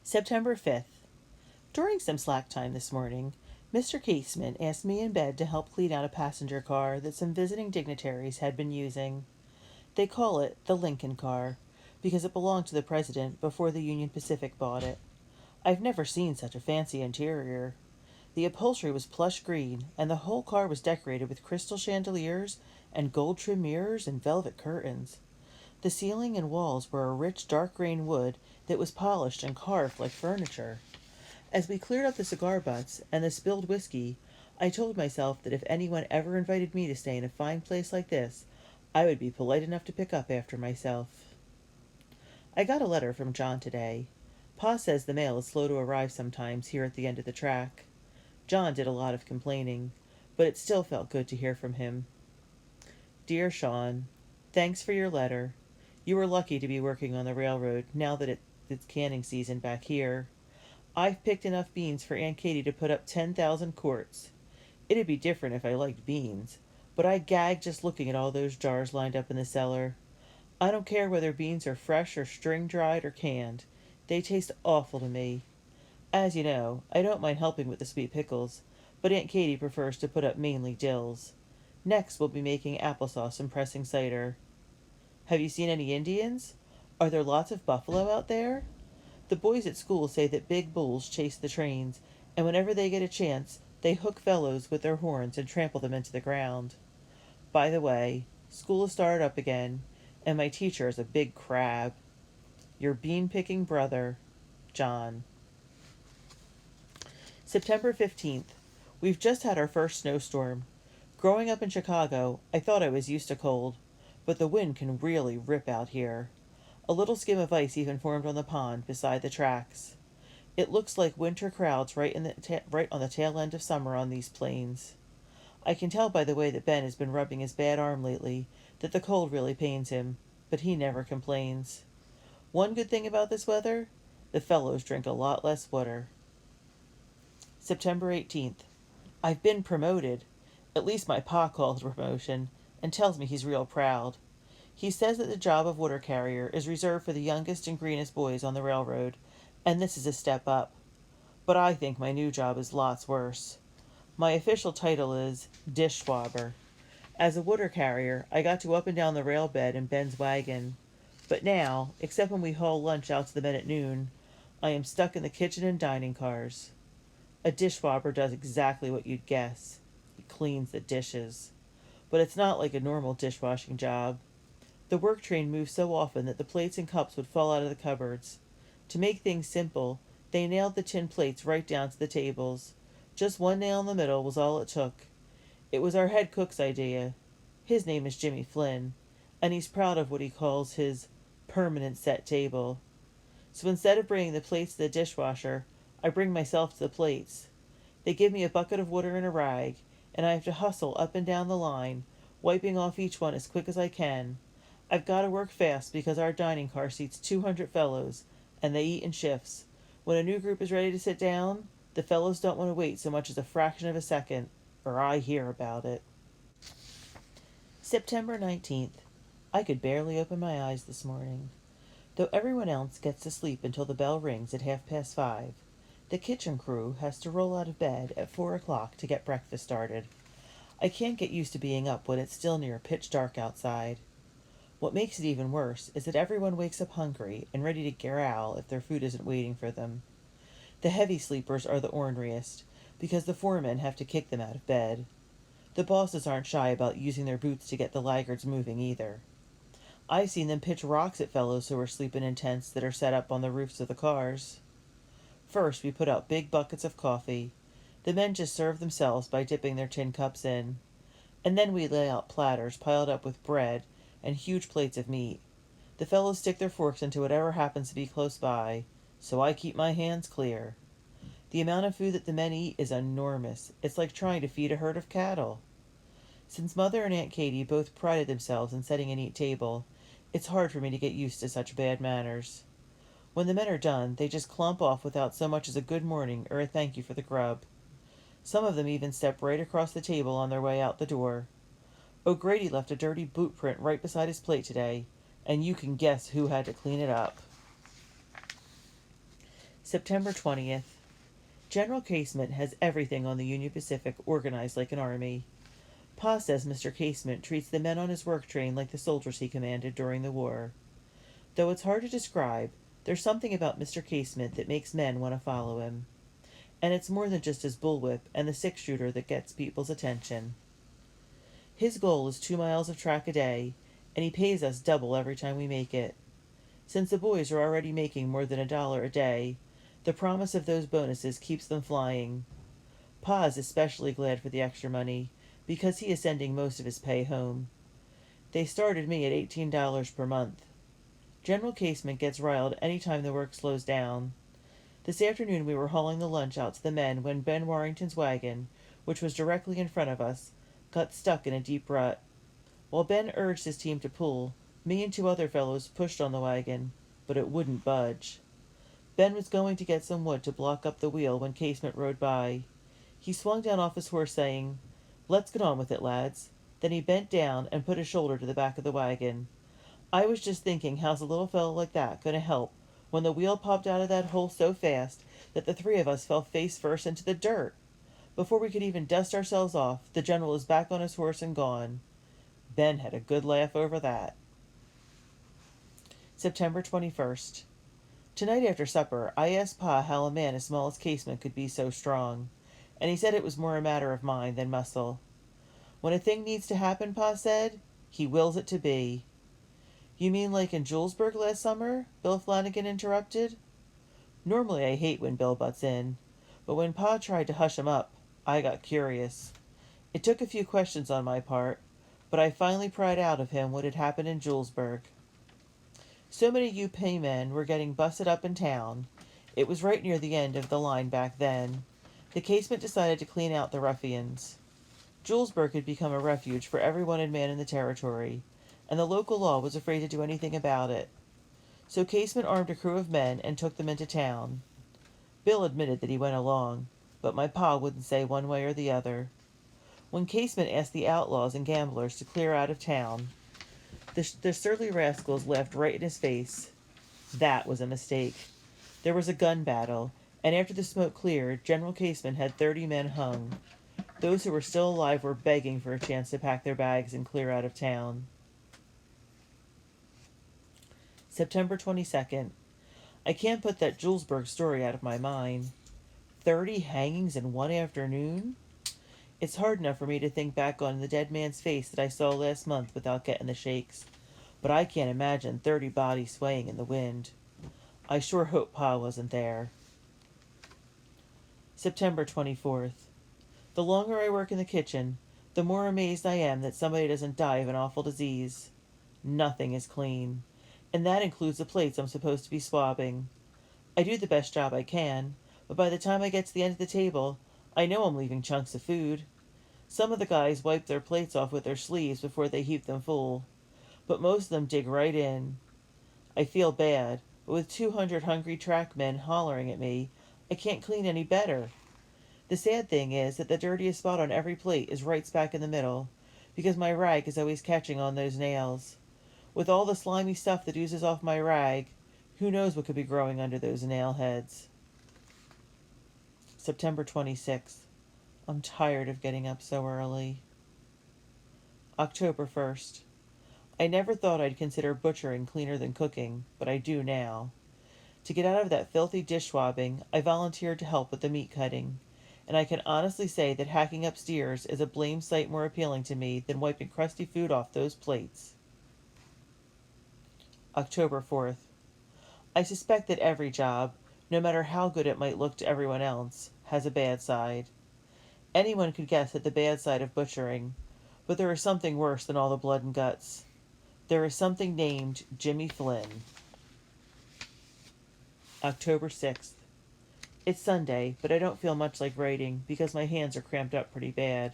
September 5th. During some slack time this morning, Mr. Casement asked me in bed to help clean out a passenger car that some visiting dignitaries had been using. They call it the Lincoln car, because it belonged to the president before the Union Pacific bought it. I've never seen such a fancy interior. The upholstery was plush green, and the whole car was decorated with crystal chandeliers and gold trim mirrors and velvet curtains. The ceiling and walls were a rich dark green wood that was polished and carved like furniture. As we cleared up the cigar butts and the spilled whiskey, I told myself that if anyone ever invited me to stay in a fine place like this, I would be polite enough to pick up after myself. I got a letter from John today. Pa says the mail is slow to arrive sometimes here at the end of the track. John did a lot of complaining, but it still felt good to hear from him. Dear Sean, thanks for your letter. You were lucky to be working on the railroad now that it's canning season back here. I've picked enough beans for Aunt Katie to put up 10,000 quarts. It'd be different if I liked beans, but I gag just looking at all those jars lined up in the cellar. I don't care whether beans are fresh or string-dried or canned. They taste awful to me. As you know, I don't mind helping with the sweet pickles, but Aunt Katie prefers to put up mainly dills. Next we'll be making applesauce and pressing cider. Have you seen any Indians? Are there lots of buffalo out there? The boys at school say that big bulls chase the trains, and whenever they get a chance, they hook fellows with their horns and trample them into the ground. By the way, school has started up again, and my teacher is a big crab. Your bean-picking brother, John. September 15th. We've just had our first snowstorm. Growing up in Chicago, I thought I was used to cold, but the wind can really rip out here. A little skim of ice even formed on the pond beside the tracks. It looks like winter crowds right on the tail end of summer on these plains. I can tell by the way that Ben has been rubbing his bad arm lately that the cold really pains him, but he never complains. One good thing about this weather, the fellows drink a lot less water. September 18th. I've been promoted. At least my pa calls it a promotion, and tells me he's real proud. He says that the job of water carrier is reserved for the youngest and greenest boys on the railroad, and this is a step up. But I think my new job is lots worse. My official title is dishwabber. As a water carrier, I got to up and down the rail bed in Ben's wagon. But now, except when we haul lunch out to the men at noon, I am stuck in the kitchen and dining cars. A dishwabber does exactly what you'd guess. He cleans the dishes. But it's not like a normal dishwashing job. The work train moves so often that the plates and cups would fall out of the cupboards. To make things simple, they nailed the tin plates right down to the tables. Just one nail in the middle was all it took. It was our head cook's idea. His name is Jimmy Flynn, and he's proud of what he calls his permanent set table. So instead of bringing the plates to the dishwasher, I bring myself to the plates. They give me a bucket of water and a rag, and I have to hustle up and down the line, wiping off each one as quick as I can. I've got to work fast because our dining car seats 200 fellows, and they eat in shifts. When a new group is ready to sit down, the fellows don't want to wait so much as a fraction of a second, or I hear about it. September 19th. I could barely open my eyes this morning. Though everyone else gets to sleep until the bell rings at 5:30, the kitchen crew has to roll out of bed at 4 o'clock to get breakfast started. I can't get used to being up when it's still near pitch dark outside. What makes it even worse is that everyone wakes up hungry and ready to growl if their food isn't waiting for them. The heavy sleepers are the orneriest, because the foremen have to kick them out of bed. The bosses aren't shy about using their boots to get the laggards moving either. I've seen them pitch rocks at fellows who are sleeping in tents that are set up on the roofs of the cars. First, we put out big buckets of coffee. The men just serve themselves by dipping their tin cups in. And then we lay out platters piled up with bread and huge plates of meat. The fellows stick their forks into whatever happens to be close by, so I keep my hands clear. The amount of food that the men eat is enormous. It's like trying to feed a herd of cattle. Since Mother and Aunt Katie both prided themselves in setting a neat table, it's hard for me to get used to such bad manners. When the men are done, they just clump off without so much as a good morning or a thank you for the grub. Some of them even step right across the table on their way out the door. O'Grady left a dirty boot print right beside his plate today, and you can guess who had to clean it up. September 20th. General Casement has everything on the Union Pacific organized like an army. Pa says Mr. Casement treats the men on his work train like the soldiers he commanded during the war. Though it's hard to describe, there's something about Mr. Casement that makes men want to follow him. And it's more than just his bullwhip and the six-shooter that gets people's attention. His goal is 2 miles of track a day, and he pays us double every time we make it. Since the boys are already making more than $1 a day, the promise of those bonuses keeps them flying. Pa is especially glad for the extra money, because he is sending most of his pay home. They started me at $18 per month. General Casement gets riled any time the work slows down. This afternoon we were hauling the lunch out to the men when Ben Warrington's wagon, which was directly in front of us, got stuck in a deep rut. While Ben urged his team to pull, me and 2 other fellows pushed on the wagon, but it wouldn't budge. Ben was going to get some wood to block up the wheel when Casement rode by. He swung down off his horse, saying, "Let's get on with it, lads." Then he bent down and put his shoulder to the back of the wagon. I was just thinking, how's a little fellow like that going to help, when the wheel popped out of that hole so fast that the 3 of us fell face first into the dirt. Before we could even dust ourselves off, the general was back on his horse and gone. Ben had a good laugh over that. September 21st. Tonight after supper, I asked Pa how a man as small as Casement could be so strong, and he said it was more a matter of mind than muscle. When a thing needs to happen, Pa said, he wills it to be. You mean like in Julesburg last summer? Bill Flanagan interrupted. Normally I hate when Bill butts in, but when Pa tried to hush him up, I got curious. It took a few questions on my part, but I finally pried out of him what had happened in Julesburg. So many UP men were getting busted up in town. It was right near the end of the line back then. The Casement decided to clean out the ruffians. Julesburg had become a refuge for every wanted man in the territory, and the local law was afraid to do anything about it. So Casement armed a crew of men and took them into town. Bill admitted that he went along, but my pa wouldn't say one way or the other. When Casement asked the outlaws and gamblers to clear out of town, the surly rascals laughed right in his face. That was a mistake. There was a gun battle, and after the smoke cleared, General Casement had 30 men hung. Those who were still alive were begging for a chance to pack their bags and clear out of town. September 22nd. I can't put that Julesburg story out of my mind. 30 hangings in one afternoon? It's hard enough for me to think back on the dead man's face that I saw last month without getting the shakes, but I can't imagine 30 bodies swaying in the wind. I sure hope Pa wasn't there. September 24th. The longer I work in the kitchen, the more amazed I am that somebody doesn't die of an awful disease. Nothing is clean, and that includes the plates I'm supposed to be swabbing. I do the best job I can, but by the time I get to the end of the table, I know I'm leaving chunks of food. Some of the guys wipe their plates off with their sleeves before they heap them full, but most of them dig right in. I feel bad, but with 200 hungry track men hollering at me, I can't clean any better. The sad thing is that the dirtiest spot on every plate is right smack in the middle, because my rag is always catching on those nails. With all the slimy stuff that oozes off my rag, who knows what could be growing under those nail heads. September 26th. I'm tired of getting up so early. October 1st. I never thought I'd consider butchering cleaner than cooking, but I do now. To get out of that filthy dish swabbing, I volunteered to help with the meat cutting, and I can honestly say that hacking up steers is a blame sight more appealing to me than wiping crusty food off those plates. October 4th. I suspect that every job, no matter how good it might look to everyone else, has a bad side. Anyone could guess at the bad side of butchering, but there is something worse than all the blood and guts. There is something named Jimmy Flynn. October 6th. It's Sunday, but I don't feel much like writing because my hands are cramped up pretty bad.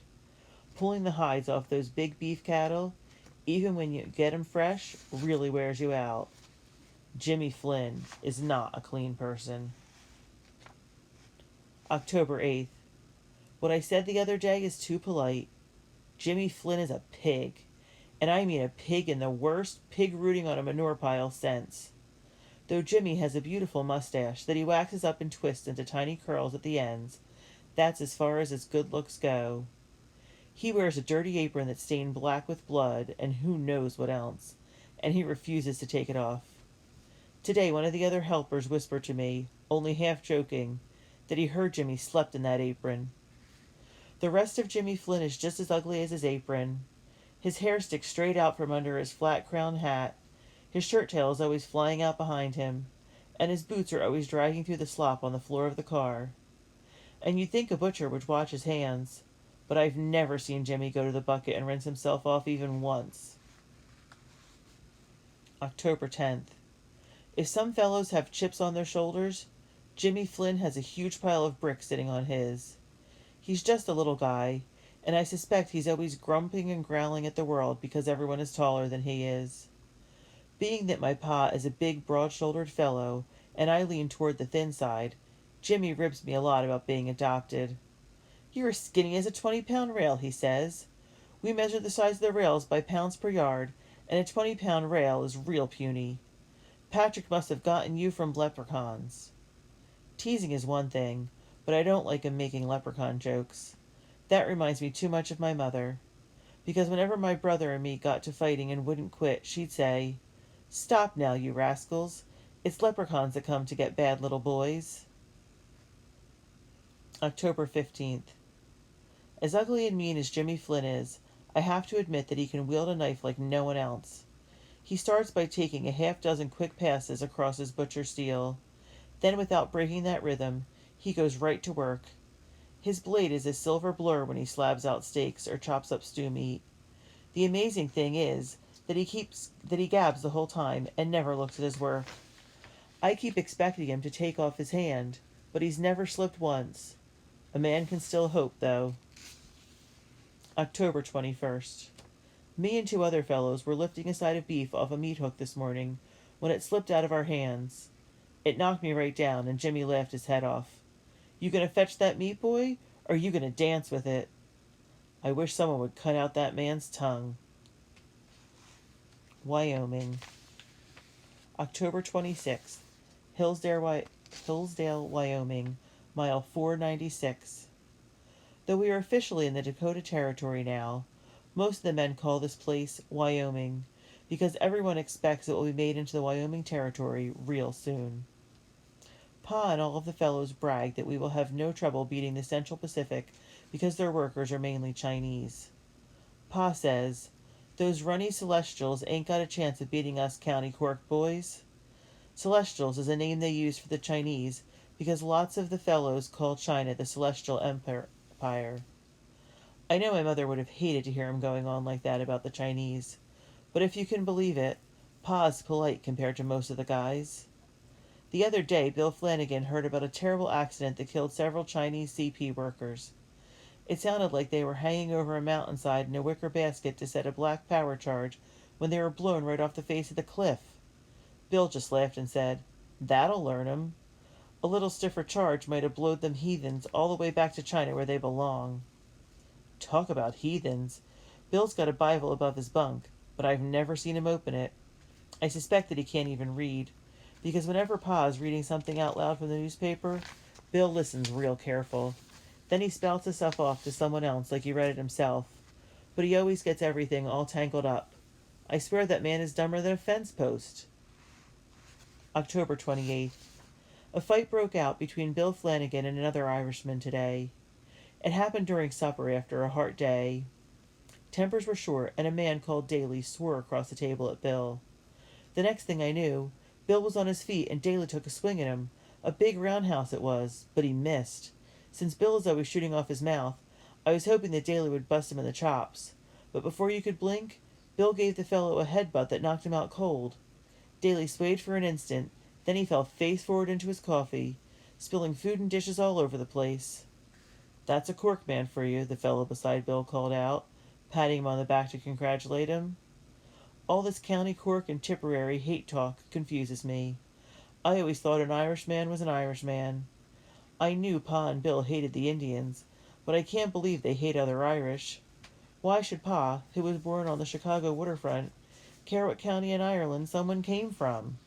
Pulling the hides off those big beef cattle, even when you get 'em fresh, really wears you out. Jimmy Flynn is not a clean person. October 8th. What I said the other day is too polite. Jimmy Flynn is a pig, and I mean a pig in the worst pig rooting on a manure pile sense. though Jimmy has a beautiful mustache that he waxes up and twists into tiny curls at the ends. That's as far as his good looks go. He wears a dirty apron that's stained black with blood and who knows what else, and he refuses to take it off. Today, one of the other helpers whispered to me, only half joking, that he heard Jimmy slept in that apron. The rest of Jimmy Flynn is just as ugly as his apron. His hair sticks straight out from under his flat-crowned hat, his shirt tail is always flying out behind him, and his boots are always dragging through the slop on the floor of the car. And you'd think a butcher would watch his hands, but I've never seen Jimmy go to the bucket and rinse himself off even once. October 10th. If some fellows have chips on their shoulders, Jimmy Flynn has a huge pile of bricks sitting on his. He's just a little guy, and I suspect he's always grumping and growling at the world because everyone is taller than he is. Being that my pa is a big, broad-shouldered fellow, and I lean toward the thin side, Jimmy ribs me a lot about being adopted. "You're as skinny as a 20-pound rail," he says. "We measure the size of the rails by pounds per yard, and a 20-pound rail is real puny. Patrick must have gotten you from leprechauns." Teasing is one thing, but I don't like him making leprechaun jokes. That reminds me too much of my mother. Because whenever my brother and me got to fighting and wouldn't quit, she'd say, "Stop now, you rascals. It's leprechauns that come to get bad little boys." October 15th. As ugly and mean as Jimmy Flynn is, I have to admit that he can wield a knife like no one else. He starts by taking a half-dozen quick passes across his butcher steel. Then, without breaking that rhythm, he goes right to work. His blade is a silver blur when he slabs out steaks or chops up stew meat. The amazing thing is that he gabs the whole time and never looks at his work. I keep expecting him to take off his hand, but he's never slipped once. A man can still hope, though. October 21st. Me and two other fellows were lifting a side of beef off a meat hook this morning when it slipped out of our hands. It knocked me right down, and Jimmy laughed his head off. "You gonna fetch that meat, boy, or you gonna dance with it?" I wish someone would cut out that man's tongue. Wyoming. October 26th. Hillsdale, Wyoming, mile 496. Though we are officially in the Dakota Territory now, most of the men call this place Wyoming, because everyone expects it will be made into the Wyoming Territory real soon. Pa and all of the fellows brag that we will have no trouble beating the Central Pacific because their workers are mainly Chinese. Pa says, "Those runny Celestials ain't got a chance of beating us County Cork boys." Celestials is a name they use for the Chinese because lots of the fellows call China the Celestial Empire. I know my mother would have hated to hear him going on like that about the Chinese, but if you can believe it, Pa's polite compared to most of the guys. The other day, Bill Flanagan heard about a terrible accident that killed several Chinese CP workers. It sounded like they were hanging over a mountainside in a wicker basket to set a black power charge when they were blown right off the face of the cliff. Bill just laughed and said, "That'll learn 'em. A little stiffer charge might have blowed them heathens all the way back to China where they belong." Talk about heathens. Bill's got a Bible above his bunk, but I've never seen him open it. I suspect that he can't even read, because whenever Pa is reading something out loud from the newspaper, Bill listens real careful. Then he spouts the stuff off to someone else like he read it himself, but he always gets everything all tangled up. I swear that man is dumber than a fence post. October 28th. A fight broke out between Bill Flanagan and another Irishman today. It happened during supper after a hard day. Tempers were short, and a man called Daly swore across the table at Bill. The next thing I knew, Bill was on his feet and Daly took a swing at him. A big roundhouse it was, but he missed. Since Bill is always shooting off his mouth, I was hoping that Daly would bust him in the chops. But before you could blink, Bill gave the fellow a headbutt that knocked him out cold. Daly swayed for an instant, then he fell face forward into his coffee, spilling food and dishes all over the place. "That's a Cork man for you," the fellow beside Bill called out, patting him on the back to congratulate him. All this County Cork and Tipperary hate talk confuses me. I always thought an Irishman was an Irishman. I knew Pa and Bill hated the Indians, but I can't believe they hate other Irish. Why should Pa, who was born on the Chicago waterfront, care what county in Ireland someone came from?